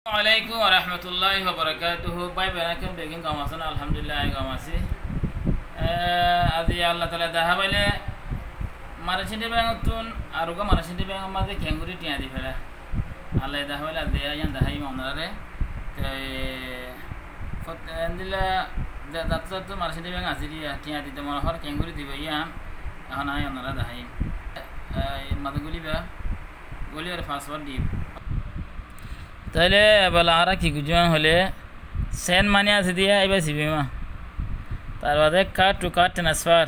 Assalamualaikum warahmatullahi wabarakatuh. Bye bye nakam begin kamasan alhamdulillah kamasi. Adi Allah taala daha bale marasinde bangutun aruga marasinde bang amade kenguri tiya di fela. Allah daha bale adi ayan daha imanare. Fot andila datta tu marasinde bang asiri tiya di temon har kenguri di baya. Ahana ayan nara daha im. Maduguli ba guli আর password দি তাহলে বলা আর কি গুজমান হলে সেন মানে আছে দিয়া এবার সিবিমা তার বাদে কার্ড টু কার্ড ট্রান্সফার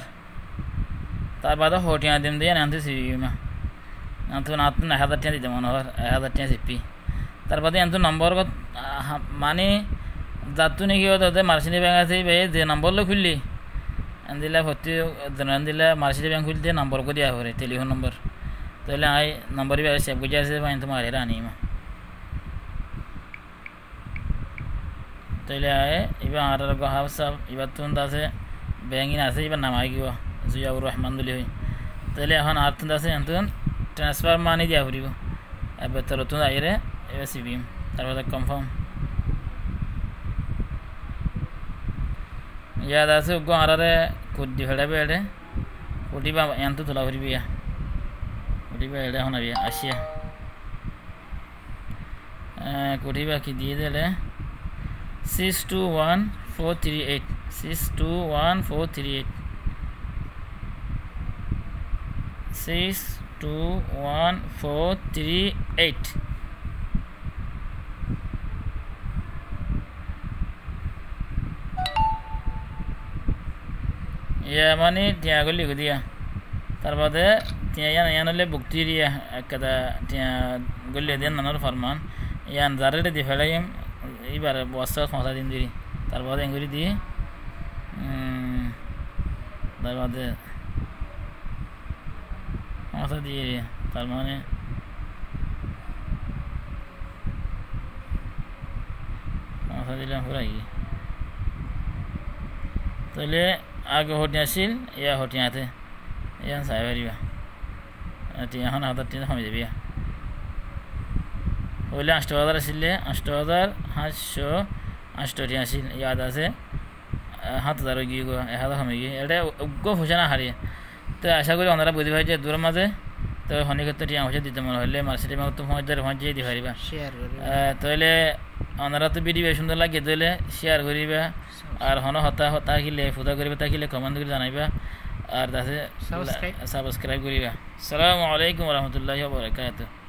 তার বাদে হোটিয়া দিম দিয়া নাম সিবিমা নাতুন নাতুন 1000 টাকা দিতে মনে হয় 1000 টাকা সিপি তার বাদে এত নম্বর মানে যাতু নাকি ওতে মার্সিনি ব্যাংক আছে বে যে নম্বর লো খুললি আন্দিলা ভর্তি আন্দিলা মার্সিনি ব্যাংক খুলতে নম্বর করে দেওয়া হবে টেলিফোন নম্বর তাহলে আই নম্বর भी सेव गुजा से पाइन तुम्हारे रानी में তাহলে আয় এবার আর গাহাব সব এবার তুন দাসে ব্যাংকিং আছে এবার নাম আই গিয়া জিয়াউর রহমান দুলি হই তাহলে এখন আর তুন দাসে এন্তন ট্রান্সফার মানি দিয়া হরিব এবার তোর তুন আইরে এবার সিবিম তারপর কনফার্ম ইয়াদ আছে গো আরে কুডি ফেড়াবে এডে কুডিবা এন্ত তোলা হরিবিয়া কুটিবা এটা এখন আবি আসিয়া কুটিবা কি দিয়ে দিলে 621438 621438 621438 ইয়া মানে টিয়াগুলি দিয়া তার বাদে ইয়ানলে বুকটি দিয়া একটা গল্লি দেন নানার ফরমান ইয়ান জারেটে দি ফেলাইম এইবার বস্তা খসা দিন দিই তার বাদে এঙ্গুরি দিয়ে তার বাদে খসা দিয়ে তার মানে খসা দিলাম পুরাই তাহলে আগে হটিয়া ছিল ইয়া হটিয়াতে ইয়ান চাই পাৰিবা এখন 1000 টাকা কমি যাবি হইলে 8000 আসলে 8588 আসিল ইয়াদ আছে 7000 গিয়ে 1000 কমে গিয়ে এটা উগ্র পয়সা না হারিয়ে তো আশা করি ওনারা বুঝি ভাই যে দূরের মাঝে তো হনিকত টিয়া পয়সা দিতে মনে হলে মার্সিটি মাগ তো 5000 দিয়ে পারিবা তাহলে ওনারা তো ভিডিও সুন্দর লাগে তাহলে শেয়ার করিবা আর হন হতা হতা কিলে ফুটা করিবা তাকিলে কমেন্ট করে জানাইবা আর দাসে সাবস্ক্রাইব করিবা আসসালামু আলাইকুম ওয়া রাহমাতুল্লাহি ওয়া বারাকাতুহু।